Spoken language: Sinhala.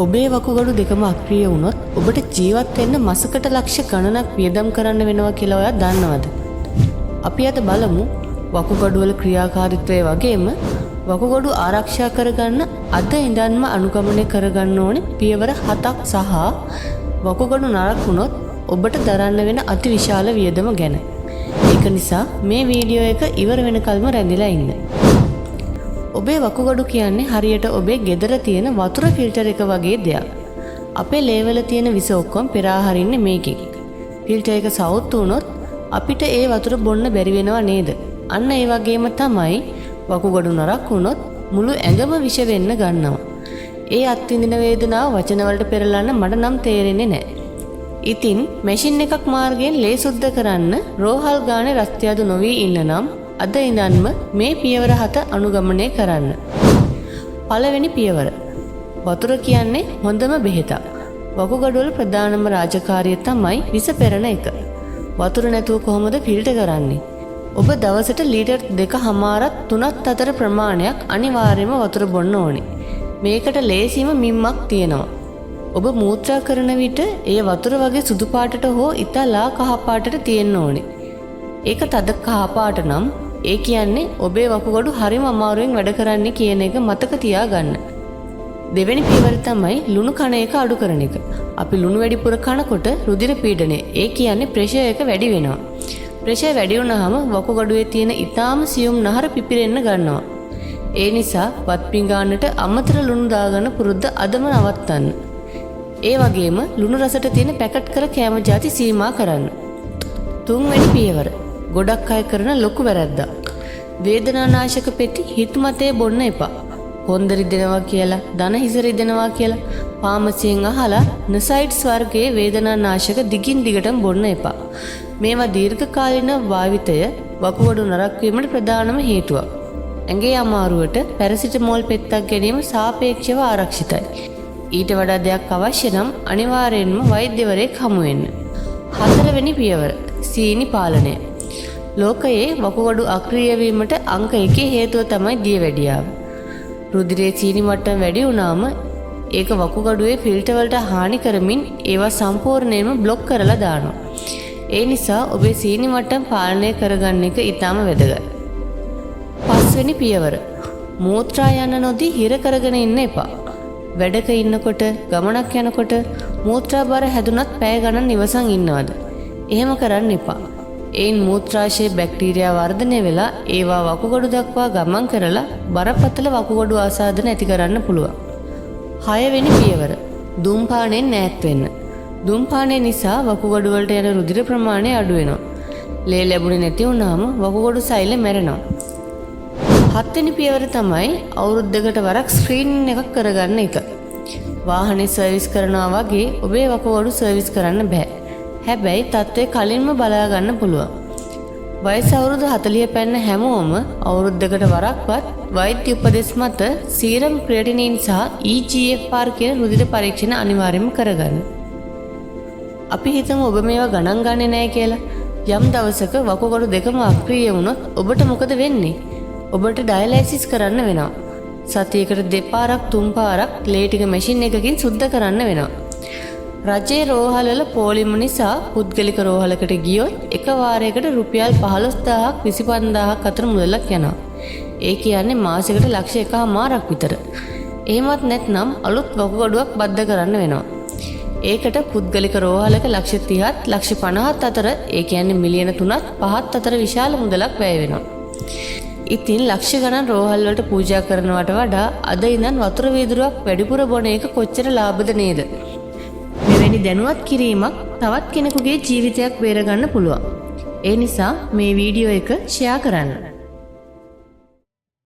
ඔබේ වකුගඩු දෙකම අක්‍රිය වුණොත් ඔබට ජීවත් වෙන්න මාසකට ලක්ෂ ගණනක් වියදම් කරන්න වෙනවා කියලා ඔයා දන්නවද? අපි අද බලමු වකුගඩු වල ක්‍රියාකාරීත්වය වගේම වකුගඩු ආරක්ෂා කරගන්න අද ඉඳන්ම අනුගමනය කරගන්න ඕනේ පියවර 7ක් සහ වකුගඩු නරක් වුණොත් ඔබට දරන්න වෙන අතිවිශාල වියදම ගැන. ඒක නිසා මේ වීඩියෝ එක ඉවර වෙනකල්ම රැඳිලා ඉන්න. ඔබේ වකුගඩු කියන්නේ හරියට ඔබේ ගෙදර තියෙන වතුර ෆිල්ටර් එක වගේ දෙයක්. අපේ ලේවල තියෙන විස ඔක්කොම පෙරාහරින්නේ මේකෙන්. ෆිල්ටර් එක සවුත් වුණොත් අපිට ඒ වතුර බොන්න බැරි වෙනවා නේද? අන්න ඒ වගේම තමයි වකුගඩු නරක් වුණොත් මුළු ඇඟම විෂ වෙන්න ගන්නවා. ඒ අත්විඳින වේදනාව වචන වලට පෙරලන්න මට නම් තේරෙන්නේ නැහැ. ඉතින් මැෂින් එකක් මාර්ගයෙන් ලේ සුද්ධ කරන්න රෝහල් ගානේ රස්තියාදු නොවි ඉන්න නම් අද ඉඳන්ම මේ පියවර 7 අනුගමනය කරන්න. පළවෙනි පියවර. වතුර කියන්නේ හොඳම බෙහෙතක්. වකුගඩු වල ප්‍රධානම රාජකාරිය තමයි විස පෙරන එක. වතුර නැතුව කොහොමද ෆිල්ටර් කරන්නේ? ඔබ දවසට ලීටර් 2.5ක් 3ක් අතර ප්‍රමාණයක් අනිවාර්යයෙන්ම වතුර බොන්න ඕනේ. මේකට ලේසිම මිම්මක් තියෙනවා. ඔබ මූත්‍රා කරන විට ඒ වතුර වගේ සුදු පාටට හෝ ඉතලා කහ පාටට තියෙන්න ඕනේ. ඒක තද කහ පාට නම් ඒ කියන්නේ ඔබේ වකුගඩු හරිම අමාරුවෙන් වැඩ කරන්නේ කියන එක මතක තියාගන්න. දෙවෙනි පියවර තමයි ලුණු කන එක අඩු කරන එක. අපි ලුණු වැඩිපුර කනකොට රුධිර පීඩනය, ඒ කියන්නේ ප්‍රෙෂර් එක වැඩි වෙනවා. ප්‍රෙෂර් වැඩි වුණාම වකුගඩුවේ තියෙන ඊටාම සියුම් නහර පිපිරෙන්න ගන්නවා. ඒ නිසා වත් පිඟානට අමතර ලුණු දාගන්න පුරුද්ද අදම නවත්තන්න. ඒ වගේම ලුණු රසට තියෙන පැකට් කර කෑම ಜಾති සීමා කරන්න. තුන්වෙනි පියවර. ගොඩක් අය කරන ලොකු වැරද්දක්. වේදනානාශක පෙති හිතුමතේ බොන්න එපා. කොන්ද රිදෙනවා කියලා, දන හිස රිදෙනවා කියලා ෆාමසියෙන් අහලා නසයිඩ්ස් වර්ගයේ වේදනානාශක දිගින් දිගටම බොන්න එපා. මේවා දීර්ඝකාලීන භාවිතය වකුගඩු නරක් වීමට ප්‍රධානම හේතුවක්. ඇඟේ අමාරුවට පැරසිටමෝල් පෙත්තක් ගැනීම සාපේක්ෂව ආරක්ෂිතයි. ඊට වඩා දෙයක් අවශ්‍ය නම් අනිවාර්යයෙන්ම වෛද්‍යවරයෙක් හමු වෙන්න. හතරවෙනි පියවර. සීනි පාලනය. ලෝකයේ වකුගඩු අක්‍රිය වීමට අංක 1 හේතුව තමයි දියවැඩියාව. රුධිරයේ සීනි මට්ටම වැඩි වුණාම ඒක වකුගඩුවේ ෆිල්ටර් වලට හානි කරමින් ඒවා සම්පූර්ණයෙන්ම બ્લોක් කරලා දානවා. ඒ නිසා ඔබේ සීනි මට්ටම පාලනය කරගන්න එක ඉතාම වැදගත්. පස්වෙනි පියවර. මූත්‍රා යන්න නොදී හිර කරගෙන ඉන්න එපා. වැඩක ඉන්නකොට, ගමනක් යනකොට මූත්‍රා බර හැදුනත් පැය ගණන් ඉවසන් ඉන්නවද? එහෙම කරන්න එපා. ඒන් මූත්‍රාශයේ බැක්ටීරියා වර්ධනය වෙලා ඒවා වකුගඩු දක්වා ගමන් කරලා බරපතල වකුගඩු ආසාදන ඇති කරන්න පුළුවන්. 6 වෙනි පියවර. ධූම්පානයෙන් ඈත් වෙන්න. ධූම්පානය නිසා වකුගඩු වලට යන රුධිර ප්‍රමාණය අඩු වෙනවා. ලේ ලැබුණේ නැති වුනහම වකුගඩු සෛල මැරෙනවා. 7 වෙනි පියවර තමයි අවුරුද්දකට වරක් ස්ක්‍රීනින් එකක් කරගන්න එක. වාහනේ සර්විස් කරනවා වගේ ඔබේ වකුගඩු සර්විස් කරන්න බෑ. හැබැයි තත්ත්වය කලින්ම බලා ගන්න පුළුවන්. වයස අවුරුදු 40 පැන්න හැමෝම අවුරුද්දකට වරක්වත් වෛද්‍ය උපදෙස් මත සීරම් ක්‍රියටිනින් සහ EGFR කියන රුධිර පරීක්ෂණ අනිවාර්යයෙන්ම කරගන්න. අපි හිතමු ඔබ මේවා ගණන් ගන්නේ නැහැ කියලා. යම් දවසක වකුගඩු දෙකම අක්‍රිය වුණොත් ඔබට මොකද වෙන්නේ? ඔබට ඩයලයිසිස් කරන්න වෙනවා. සතියකට 2 පාරක් 3 පාරක් ලේ ටික මැෂින් එකකින් සුද්ධ කරන්න වෙනවා. රජයේ රෝහල වල පොලිම නිසා පුද්ගලික රෝහලකට ගියොත් එක වාරයකට රුපියල් 15000ක් 25000ක් අතර මුදලක් යනවා. ඒ කියන්නේ මාසෙකට ලක්ෂ 1.5ක් විතර. එහෙමත් නැත්නම් අලුත් වකුගඩුවක් බද්ධ කරන්න වෙනවා. ඒකට පුද්ගලික රෝහලක ලක්ෂ 30ත් ලක්ෂ 50ත් අතර, ඒ කියන්නේ මිලියන 3ත් 5ත් අතර විශාල මුදලක් වැය වෙනවා. ඉතින් ලක්ෂ ගණන් රෝහල් වලට පූජා කරනවට වඩා අද ඉඳන් වතුර වීදුරුවක් වැඩිපුර බොන එක කොච්චර ලාභද නේද? මෙවැනි දැනුවත් කිරීමක් තවත් කෙනෙකුගේ ජීවිතයක් බේරගන්න පුළුවන්. ඒ නිසා මේ වීඩියෝ එක ෂෙයා කරන්න.